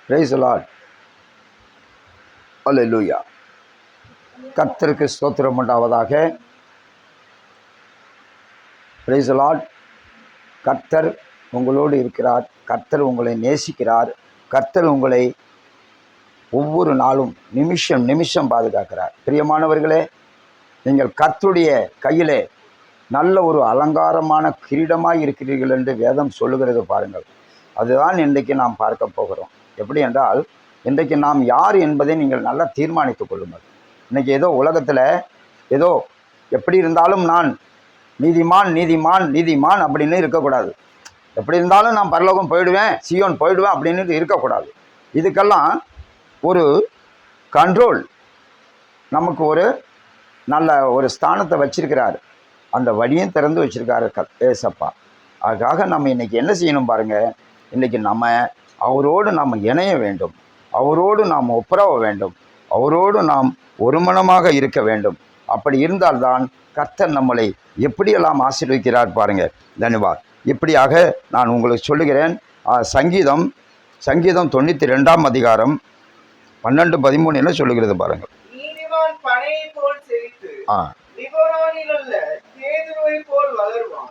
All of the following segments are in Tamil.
Praise the Lord. அல்லேலூயா. கர்த்தருக்கு ஸ்தோத்திரம் உண்டாவதாக. Praise the Lord. கர்த்தர் உங்களோடு இருக்கிறார். கர்த்தர் உங்களை நேசிக்கிறார். கர்த்தர் உங்களை ஒவ்வொரு நாளும் நிமிஷம் நிமிஷம் பாதுகாக்கிறார். பிரியமானவர்களே, நீங்கள் கர்த்தருடைய கையிலே நல்ல ஒரு அலங்காரமான கிரீடமாக இருக்கிறீர்கள் என்று வேதம் சொல்லுகிறது பாருங்கள். அதுதான் இன்றைக்கு நாம் பார்க்க போகிறோம். எப்படி என்றால், இன்றைக்கு நாம் யார் என்பதை நீங்கள் நல்லா தீர்மானித்து கொள்ளுங்கள். இன்றைக்கி ஏதோ உலகத்தில் ஏதோ எப்படி இருந்தாலும் நான் நீதிமான் நீதிமான் நீதிமான் அப்படின்னு இருக்கக்கூடாது. எப்படி இருந்தாலும் நான் பரலோகம் போயிடுவேன், சியோன் போயிடுவேன் அப்படின்னு இருக்கக்கூடாது. இதுக்கெல்லாம் ஒரு கண்ட்ரோல், நமக்கு ஒரு நல்ல ஒரு ஸ்தானத்தை வச்சிருக்கிறார். அந்த வழியும் திறந்து வச்சிருக்காரு ஏசப்பா. அதுக்காக நம்ம இன்றைக்கி என்ன செய்யணும் பாருங்கள். இன்றைக்கி நம்ம அவரோடு நாம் இணைய வேண்டும், அவரோடு நாம் ஒப்புரவ வேண்டும், அவரோடு நாம் ஒருமனமாக இருக்க வேண்டும். அப்படி இருந்தால்தான் கர்த்தர் நம்மளை எப்படியெல்லாம் ஆசீர்வதிக்கிறார் பாருங்கள். தன்யவாத். இப்படியாக நான் உங்களுக்கு சொல்லுகிறேன். சங்கீதம் 92ஆம் அதிகாரம் 12-13 என்ன சொல்லுகிறது பாருங்கள்.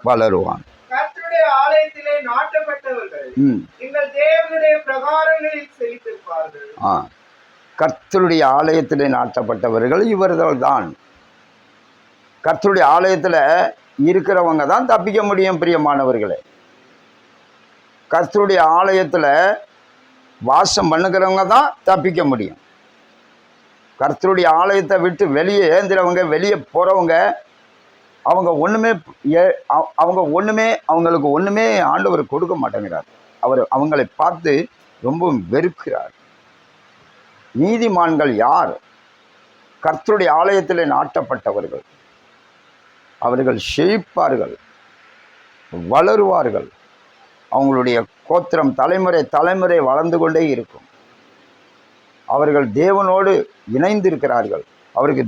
வளருவான். கர்த்தருடைய ஆலயத்திலே நாட்டப்பட்டவர்கள் எங்கள் தேவனுடைய பிரகாரங்களில் செழித்திருப்பார்கள். கர்த்தருடைய ஆலயத்திலே நாட்டப்பட்டவர்கள் இவர்கள் தான். கர்த்தருடைய ஆலயத்தில் இருக்கிறவங்க தான் தப்பிக்க முடியும். பிரியமானவர்களே, கர்த்தருடைய ஆலயத்தில் வாசம் பண்ணுகிறவங்க தான் தப்பிக்க முடியும். கர்த்தருடைய ஆலயத்தை விட்டு வெளியே ஏந்திரவங்க, வெளியே போகிறவங்க, அவங்களுக்கு ஒன்றுமே ஆண்டவர் கொடுக்க மாட்டேங்கிறார். அவங்களை பார்த்து ரொம்ப வெறுக்கிறார். நீதிமான்கள் யார்? கர்த்தருடைய ஆலயத்திலே நாட்டப்பட்டவர்கள். அவர்கள் செழிப்பார்கள், வளருவார்கள். அவங்களுடைய கோத்திரம் தலைமுறை தலைமுறை வளர்ந்து கொண்டே இருக்கும். அவர்கள் தேவனோடு இணைந்திருக்கிறார்கள். அவருக்கு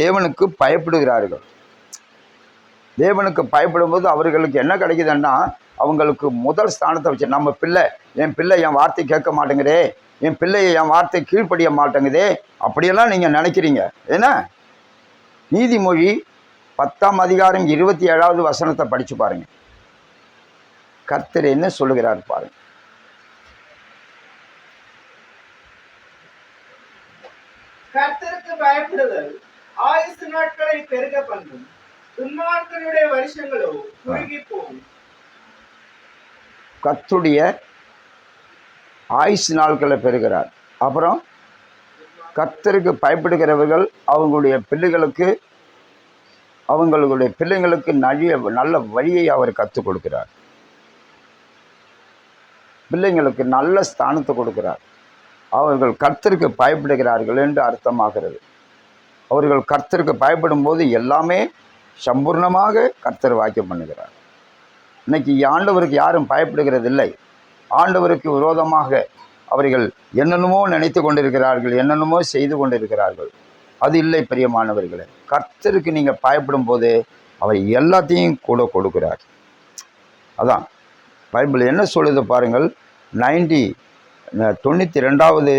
தேவனுக்கு பயப்படுகிறார்கள். தேவனுக்கு பயப்படும்போது அவர்களுக்கு என்ன கிடைக்குதுன்னா, அவங்களுக்கு முதல் ஸ்தானத்தை வச்சு, நம்ம என் பிள்ளை என் வார்த்தை கேட்க மாட்டேங்குதே, என் பிள்ளையை என் வார்த்தை கீழ்ப்படிய மாட்டேங்குதே, அப்படியெல்லாம் நீங்கள் நினைக்கிறீங்க. ஏன்னா நீதிமொழி 10ஆம் அதிகாரம் 27வது வசனத்தை படித்து பாருங்க. கர்த்தர் என்ன சொல்லுகிறார் பாருங்க. கர்த்தருக்கு பயப்படுதல் ஆயுசு நாட்களை பெருக பண்ணும், துன்மார்க்கனுடைய வருஷங்களோ குறுகி போகும். கர்த்தருடைய ஆயுசு நாட்களை பெறுகிறார். அப்புறம் கர்த்தருக்கு பயப்படுகிறவர்கள் அவங்களுடைய பிள்ளைங்களுக்கு நல்ல வழியை அவர் கற்றுக் கொடுக்கிறார். பிள்ளைங்களுக்கு நல்ல ஸ்தானத்தை கொடுக்கிறார். அவர்கள் கர்த்தருக்கு பயப்படுகிறார்கள் என்று அர்த்தமாகிறது. அவர்கள் கர்த்தருக்கு பயப்படும் போது எல்லாமே சம்பூர்ணமாக கர்த்தர் வாக்கியம் பண்ணுகிறார். இன்னைக்கு ஆண்டவருக்கு யாரும் பயப்படுகிறது இல்லை. ஆண்டவருக்கு விரோதமாக அவர்கள் என்னென்னமோ நினைத்து கொண்டிருக்கிறார்கள், என்னென்னமோ செய்து கொண்டிருக்கிறார்கள். அது இல்லை பிரியமானவர்களே. கர்த்தருக்கு நீங்கள் பயப்படும் போது அவர் எல்லாத்தையும் கூட கொடுக்கிறார். அதான் பைபிள் என்ன சொல்லுது பாருங்கள். 92வது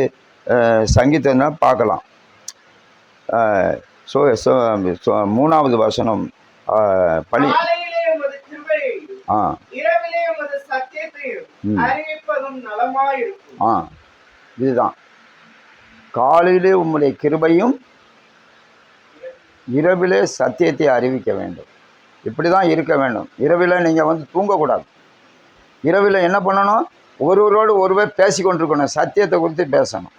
சங்கீதம்னா பார்க்கலாம். 3வது வசனம் பணி. இதுதான் காலையிலே உம்முடைய கிருபையும் இரவிலே சத்தியத்தை அறிவிக்க வேண்டும். இப்படி தான் இருக்க வேண்டும். இரவில் நீங்கள் தூங்கக்கூடாது. இரவில் என்ன பண்ணணும்? ஒருவரோடு ஒருவர் பேசி கொண்டிருக்கணும், சத்தியத்தை குறித்து பேசணும்.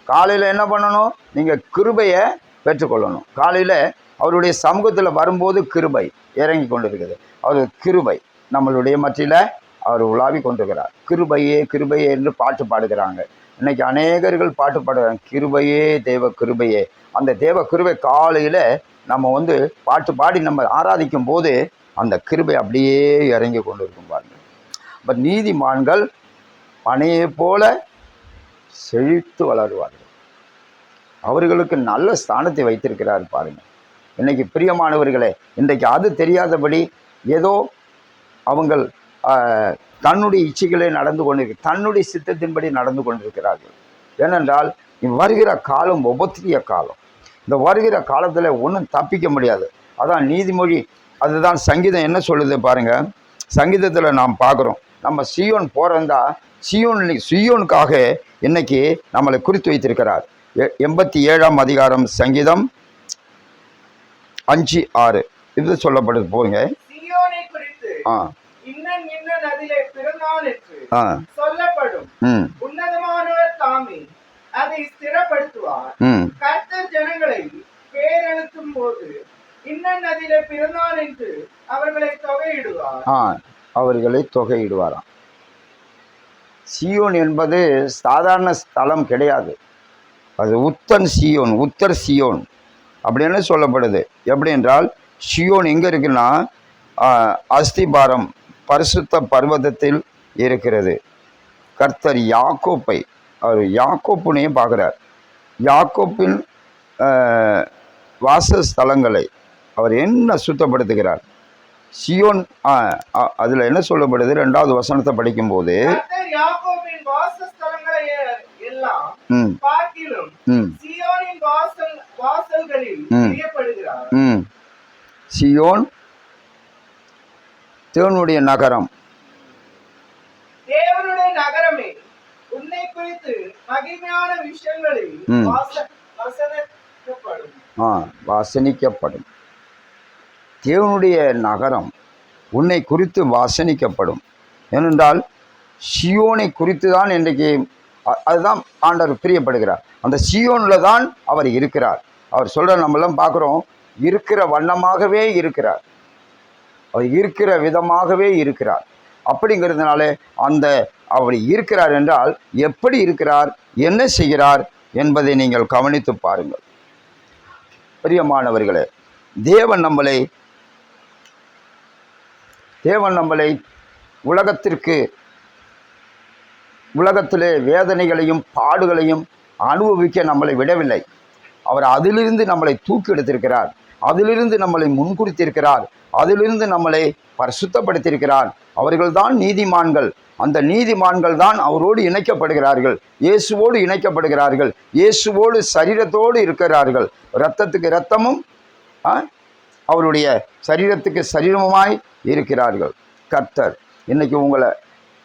காலையில் என்ன பண்ணணும்? நீங்கள் கிருபையை பெற்றுக்கொள்ளணும். காலையில் அவருடைய சமூகத்தில் வரும்போது கிருபை இறங்கி கொண்டிருக்குது. அவர் கிருபை நம்மளுடைய மத்தியில் அவர் உலாவி கொண்டிருக்கிறார். கிருபையே கிருபையே என்று பாட்டு பாடுகிறாங்க. இன்றைக்கி அநேகர்கள் பாட்டு பாடுகிறாங்க, கிருபையே தேவ கிருபையே. அந்த தேவ கிருபை காலையில் நம்ம பாட்டு பாடி நம்ம ஆராதிக்கும் போது அந்த கிருபை அப்படியே இறங்கி கொண்டு இருக்கும் பாருங்கள். பட் நீதிமான்கள் பனையை போல செழித்து வளருவார்கள். அவர்களுக்கு நல்ல ஸ்தானத்தை வைத்திருக்கிறார் பாருங்கள். இன்றைக்கி பிரியமானவர்களே, இன்றைக்கு அது தெரியாதபடி ஏதோ அவங்கள் தன்னுடைய இச்சைகளை நடந்து கொண்டிருக்க தன்னுடைய சித்தத்தின்படி நடந்து கொண்டிருக்கிறார்கள். ஏனென்றால் வருகிற காலம் உபத்திரிய காலம். இந்த வருகிற காலத்தில் ஒன்றும் தப்பிக்க முடியாது. அதான் நீதிமொழி, அதுதான் சங்கீதம் என்ன சொல்லுது பாருங்க. சங்கீதத்தில் நாம் பார்க்குறோம், நம்ம சியோன் போகிறதா சியோனுக்காக இன்னைக்கு நம்மளை குறித்து வைத்திருக்கிறார். 87ஆம் அதிகாரம் சங்கீதம் 5:6 இது சொல்லப்படுது போங்க. சீயோனை குறித்து இன்னன் இன்னன் அதிலே பிறந்தான் என்று சொல்லப்படும். உன்னதமானவர் தாமே அதை ஸ்திரப்படுத்துவார். கர்த்தர் ஜனங்களை பேரெழுத்தும் போது இன்னன் அதிலே பிறந்தான் என்று அவர்களை தொகையிடுவாராம். சியோன் என்பது சாதாரண ஸ்தலம் கிடையாது. அது உத்தர் சியோன் அப்படின்னு சொல்லப்படுது. எப்படி என்றால் சியோன் எங்கே இருக்குன்னா அஸ்திபாரம் பரிசுத்த பர்வதத்தில் இருக்கிறது. கர்த்தர் யாக்கோப்பை அவர் யாக்கோப்புனையும் பார்க்குறார். யாக்கோப்பின் வாசஸ்தலங்களை அவர் என்ன சுத்தப்படுத்துகிறார். சியோன் அதில் என்ன சொல்லப்படுது, 2வது வசனத்தை படிக்கும்போது சியோன் தேவனுடைய நகரம், தேவனுடைய நகரமே உன்னை குறித்து மகிமையான விஷயங்களில் வாசனிக்கப்படும். தேவனுடைய நகரம் உன்னை குறித்து வாசனிக்கப்படும். ஏனென்றால் சியோனை குறித்து தான் இன்றைக்கு அதுதான் ஆண்டவர் பிரியப்படுகிறார். அந்த சியோனில் தான் அவர் இருக்கிறார். அவர் சொல்கிற நம்மளாம் பார்க்குறோம், இருக்கிற வண்ணமாகவே இருக்கிறார், அவர் இருக்கிற விதமாகவே இருக்கிறார். அப்படிங்கிறதுனால அந்த அவர் இருக்கிறார் என்றால் எப்படி இருக்கிறார், என்ன செய்கிறார் என்பதை நீங்கள் கவனித்து பாருங்கள். பிரியமானவர்களே, தேவன் நம்மளை உலகத்திலே வேதனைகளையும் பாடுகளையும் அனுபவிக்க நம்மளை விடவில்லை. அவர் அதிலிருந்து நம்மளை தூக்கி எடுத்திருக்கிறார், அதிலிருந்து நம்மளை முன்குறித்திருக்கிறார், அதிலிருந்து நம்மளை பரிசுத்தப்படுத்தியிருக்கிறார். அவர்கள்தான் நீதிமான்கள். அந்த நீதிமான்கள் தான் அவரோடு இணைக்கப்படுகிறார்கள், இயேசுவோடு இணைக்கப்படுகிறார்கள், இயேசுவோடு சரீரத்தோடு இருக்கிறார்கள். இரத்தத்துக்கு இரத்தமும் அவருடைய சரீரத்துக்கு சரீரமுமாய் இருக்கிறார்கள். கர்த்தர் இன்னைக்கு உங்களை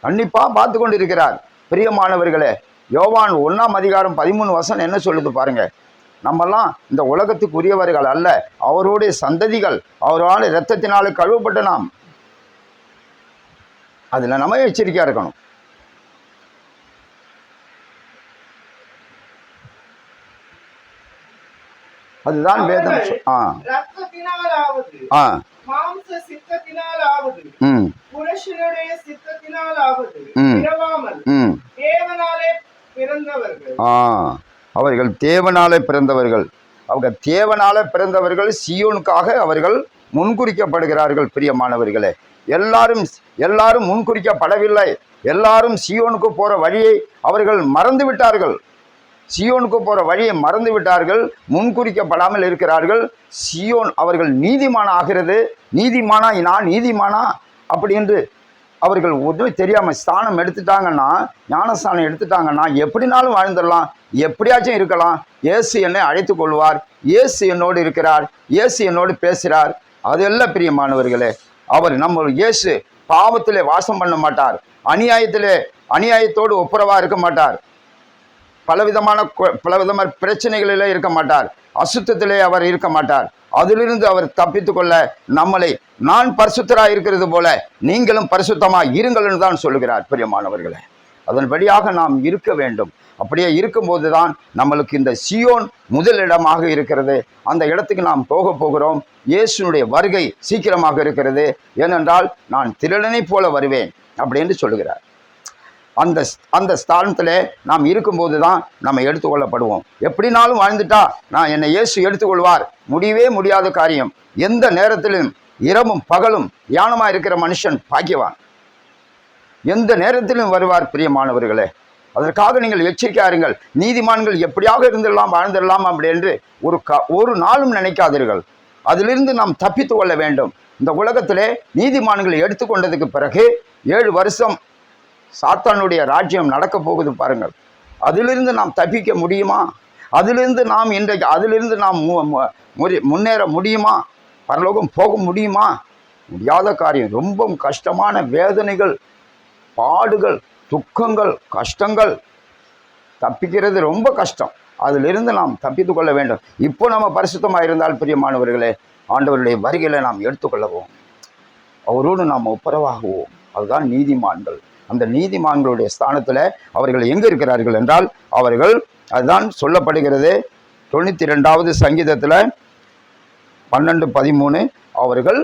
கண்டிப்பாக பார்த்து கொண்டு இருக்கிறார். பிரியமானவர்களே, யோவான் 1ஆம் அதிகாரம் 13 வசனம் என்ன சொல்லுது பாருங்க. நம்மெல்லாம் இந்த உலகத்துக்கு உரியவர்கள் அல்ல, அவருடைய சந்ததிகள், அவரால் இரத்தத்தினால கழுவப்பட்ட நாம். அதில் நம்ம எச்சரிக்கையா இருக்கணும். அதுதான் வேதம். அவர்கள் தேவனாலே பிறந்தவர்கள். அவங்க தேவனாலே பிறந்தவர்கள். சியோனுக்காக அவர்கள் முன்குறிக்கப்படுகிறார்கள். பிரியமானவர்களே, எல்லாரும் முன்குறிக்கப்படவில்லை. எல்லாரும் சியோனுக்கு போற வழியை அவர்கள் மறந்து விட்டார்கள். சியோனுக்கு போற வழியை மறந்து விட்டார்கள், முன்குறிக்கப்படாமல் இருக்கிறார்கள். சியோன் அவர்கள் நீதிமான ஆகிறது. நீதிமானா, நான் நீதிமானா அப்படி என்று அவர்கள் ஒன்றும் தெரியாமல் ஸ்தானம் எடுத்துட்டாங்கன்னா, ஞானஸ்தானம் எடுத்துட்டாங்கன்னா எப்படினாலும் வாழ்ந்துடலாம், எப்படியாச்சும் இருக்கலாம். இயேசு என்னை அழைத்து கொள்வார், இயேசு என்னோடு இருக்கிறார், இயேசு என்னோடு பேசுகிறார். அதெல்லாம் பிரியமானவர்களே, அவர் நம்ம இயேசு பாவத்திலே வாசம் பண்ண மாட்டார், அநியாயத்தோடு ஒப்புரவாக இருக்க மாட்டார், பலவிதமான பிரச்சனைகளிலே இருக்க மாட்டார், அசுத்தத்திலே அவர் இருக்க மாட்டார். அதிலிருந்து அவர் தப்பித்து கொள்ள நம்மளை, நான் பரிசுத்தராக இருக்கிறது போல நீங்களும் பரிசுத்தமாக இருங்கள்னு தான் சொல்லுகிறார். பிரியமானவர்களே, அதன்படியாக நாம் இருக்க வேண்டும். அப்படியே இருக்கும்போது தான் நம்மளுக்கு இந்த சியோன் முதலிடமாக இருக்கிறது. அந்த இடத்துக்கு நாம் போகிறோம். இயேசுனுடைய வருகை சீக்கிரமாக இருக்கிறது. ஏனென்றால் நான் திருடனை போல வருவேன் அப்படின்னு சொல்லுகிறார். அந்த ஸ்தானத்தில் நாம் இருக்கும்போது தான் நம்ம எடுத்துக்கொள்ளப்படுவோம். எப்படினாலும் வாழ்ந்துட்டா நான் என்னை இயேசு எடுத்துக்கொள்வார், முடியவே முடியாத காரியம். எந்த நேரத்திலும் இரவும் பகலும் தியானமாக இருக்கிற மனுஷன் பாக்கியவான். எந்த நேரத்திலும் வருவார். பிரியமானவர்களே, அதற்காக நீங்கள் எச்சரிக்கையாருங்கள். நீதிமான்கள் எப்படியாக இருந்துடலாம், வாழ்ந்துடலாம் அப்படி என்று ஒரு நாளும் நினைக்காதீர்கள். அதிலிருந்து நாம் தப்பித்து கொள்ள வேண்டும். இந்த உலகத்திலே நீதிமான்களை எடுத்துக்கொண்டதுக்கு பிறகு 7 வருஷம் சாத்தானுடைய ராஜ்யம் நடக்க போகுது பாருங்கள். அதிலிருந்து நாம் தப்பிக்க முடியுமா? அதிலிருந்து நாம் இன்றைக்கு அதிலிருந்து நாம் முன்னேற முடியுமா? பரலோகம் போக முடியுமா? முடியாத காரியம். ரொம்ப கஷ்டமான வேதனைகள், பாடுகள், துக்கங்கள், கஷ்டங்கள். தப்பிக்கிறது ரொம்ப கஷ்டம். அதிலிருந்து நாம் தப்பித்து கொள்ள வேண்டும். இப்போ நம்ம பரிசுத்தமாக இருந்தால் பிரியமானவர்களே, ஆண்டவருடைய வருகையில் நாம் எடுத்துக்கொள்ளவும், அவரோடு நாம் ஒப்புரவாகுவோம். அதுதான் நீதிமான்கள். அந்த நீதிமான்களுடைய ஸ்தானத்தில் அவர்கள் எங்கே இருக்கிறார்கள் என்றால், அவர்கள் அதுதான் சொல்லப்படுகிறது 92வது சங்கீதத்தில் 12-13, அவர்கள்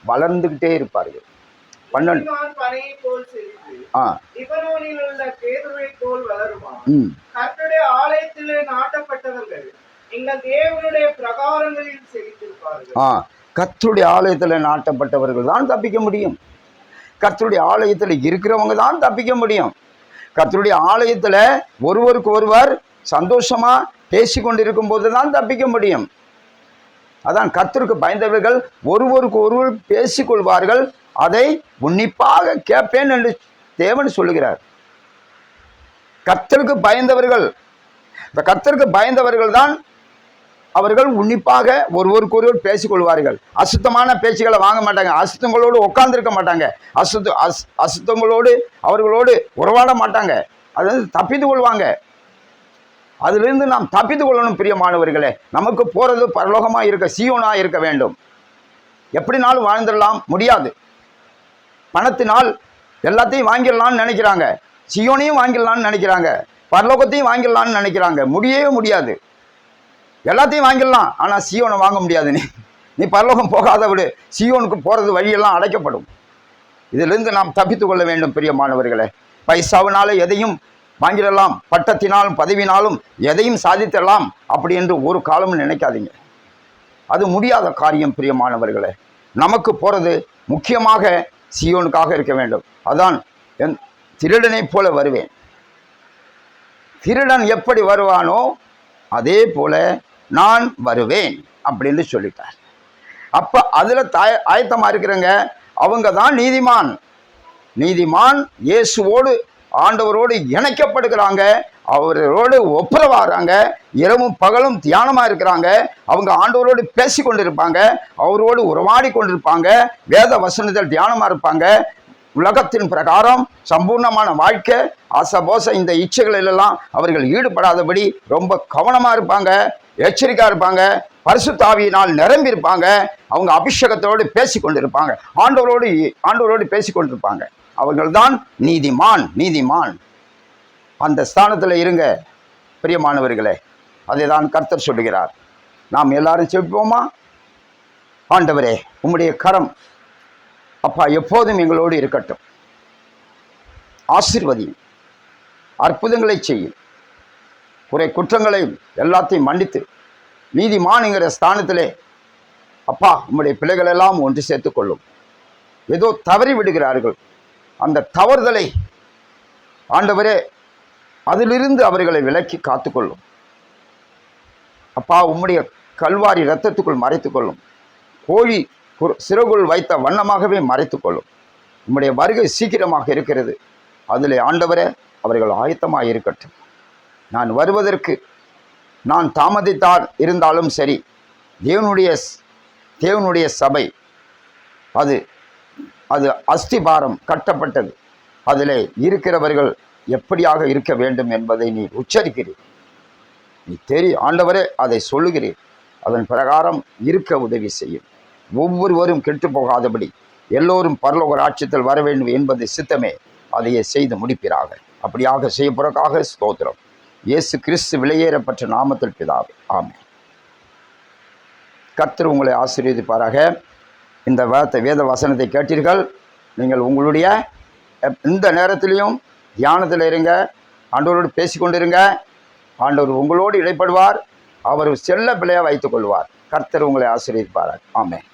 வளர்ந்துக்கிட்டே இருப்பார்கள். 12 கர்த்தருடைய ஆலயத்தில் நாட்டப்பட்டவர்கள் தான் தப்பிக்க முடியும். கர்த்தருடைய ஆலயத்தில் இருக்கிறவங்க தான் தப்பிக்க முடியும். கர்த்தருடைய ஆலயத்தில் ஒருவருக்கு ஒருவர் சந்தோஷமா பேசி கொண்டிருக்கும் போது தான் தப்பிக்க முடியும். அதான் கர்த்தருக்கு பயந்தவர்கள் ஒருவருக்கு ஒருவர் பேசிக்கொள்வார்கள், அதை உன்னிப்பாக கேட்பேன் என்று தேவன் சொல்லுகிறார். கர்த்தருக்கு பயந்தவர்கள், இந்த கர்த்தருக்கு பயந்தவர்கள் தான் அவர்கள் உன்னிப்பாக ஒருவருக்கு ஒருவர் பேசிக்கொள்வார்கள். அசுத்தமான பேச்சுகளை வாங்க மாட்டாங்க. அசுத்தங்களோடு உட்கார்ந்துருக்க மாட்டாங்க. அசுத்தங்களோடு அவர்களோடு உறவாட மாட்டாங்க. அதாவது தப்பித்து கொள்வாங்க. அதிலிருந்து நாம் தப்பித்து கொள்ளணும் பிரியமானவர்களே. நமக்கு போகிறது பரலோகமாக இருக்க, சீயோனாக இருக்க வேண்டும். எப்படினாலும் வாழ்ந்துடலாம் முடியாது. பணத்தினால் எல்லாத்தையும் வாங்கிடலான்னு நினைக்கிறாங்க, சீயோனையும் வாங்கிடலான்னு நினைக்கிறாங்க, பரலோகத்தையும் வாங்கிடலான்னு நினைக்கிறாங்க. முடியவே முடியாது. எல்லாத்தையும் வாங்கிடலாம், ஆனால் சீயோனை வாங்க முடியாது. நீ பரலோகம் போகாத விடு, சீயோனுக்கு போகிறது வழியெல்லாம் அடைக்கப்படும். இதிலிருந்து நாம் தப்பித்து கொள்ள வேண்டும் பிரியமானவர்களே. பைசாவினால எதையும் வாங்கிடலாம், பட்டத்தினாலும் பதவினாலும் எதையும் சாதித்திடலாம் அப்படி என்று ஒரு காலமும் நினைக்காதீங்க. அது முடியாத காரியம் பிரியமானவர்களே. நமக்கு போகிறது முக்கியமாக சீயோனுக்காக இருக்க வேண்டும். அதான் திருடனை போல வருவேன். திருடன் எப்படி வருவானோ அதே போல நான் வருவேன் அப்படின்னு சொல்லிட்டார். அப்போ அதில் ஆயத்தமாக இருக்கிறவங்க அவங்க தான் நீதிமான். நீதிமான் இயேசுவோடு ஆண்டவரோடு இணைக்கப்படுகிறாங்க, அவரோடு ஒப்புரவாகிறாங்க, இரவும் பகலும் தியானமாக இருக்கிறாங்க. அவங்க ஆண்டவரோடு பேசி கொண்டிருப்பாங்க, அவரோடு உறவாடி கொண்டிருப்பாங்க, வேத வசனத்தில் தியானமாக இருப்பாங்க. உலகத்தின் பிரகாரம் சம்பூர்ணமான வாழ்க்கை, ஆசபோச இந்த இச்சைகளிலெல்லாம் அவர்கள் ஈடுபடாதபடி ரொம்ப கவனமாக இருப்பாங்க, எச்சரிக்கையாக இருப்பாங்க, பரிசுத்தாவியினால் நிரம்பி இருப்பாங்க. அவங்க அபிஷேகத்தோடு பேசி கொண்டிருப்பாங்க, ஆண்டவரோடு பேசி கொண்டிருப்பாங்க. அவர்கள்தான் நீதிமான். நீதிமான் அந்த ஸ்தானத்தில் இருங்க பிரியமானவர்களே. அதை தான் கர்த்தர் சொல்லுகிறார். நாம் எல்லாரும் செவிப்போமா? ஆண்டவரே, உம்முடைய கரம் அப்பா எப்போதும் எங்களோடு இருக்கட்டும். ஆசீர்வதியும், அற்புதங்களை செய்யும், குற்றங்களை எல்லாத்தையும் மன்னித்து நீதிமான்ங்கிற ஸ்தானத்திலே அப்பா உம்முடைய பிள்ளைகள் எல்லாம் ஒன்று சேர்த்துக் கொள்ளும். ஏதோ தவறி விடுகிறார்கள், அந்த தவறுதலை ஆண்டவரே அதிலிருந்து அவர்களை விலக்கி காத்துக்கொள்ளும். அப்பா உம்முடைய கல்வாரி இரத்தத்துக்குள் மறைத்துக்கொள்ளும். கோழி சிறகுள் வைத்த வண்ணமாகவே மறைத்துக்கொள்ளும். உம்முடைய வருகை சீக்கிரமாக இருக்கிறது. அதில் ஆண்டவரே அவர்கள் ஆயத்தமாக இருக்கட்டும். நான் வருவதற்கு நான் தாமதித்தால் இருந்தாலும் சரி, தேவனுடைய சபை அது அஸ்திபாரம் கட்டப்பட்டது. அதில் இருக்கிறவர்கள் எப்படியாக இருக்க வேண்டும் என்பதை நீ உச்சரிக்கிறீர். நீ ஆண்டவரே அதை சொல்லுகிறீர். அதன் பிரகாரம் இருக்க உதவி செய்யும். ஒவ்வொருவரும் கெட்டு போகாதபடி எல்லோரும் பரலோக ராஜ்யத்தில் வர வேண்டும் என்பது சித்தமே. அதையே செய்து முடிப்பீராக. அப்படியாக செய்யப்படுவதற்காக ஸ்தோத்திரம். இயேசு கிறிஸ்து விலையேறப்பட்ட நாமத்தில் பிதாவே, ஆமென். கர்த்தர் உங்களை ஆசீர்வதிப்பாராக. இந்த வேத வசனத்தை கேட்டீர்கள். நீங்கள் உங்களுடைய இந்த நேரத்திலையும் தியானத்தில் இருங்க, ஆண்டவரோடு பேசிக்கொண்டிருங்க. ஆண்டவர் உங்களோடு இடைப்படுவார். அவர் செல்ல பிள்ளையாக வைத்துக் கொள்வார். கர்த்தர் உங்களை ஆசீர்வதிப்பாராக. ஆமென்.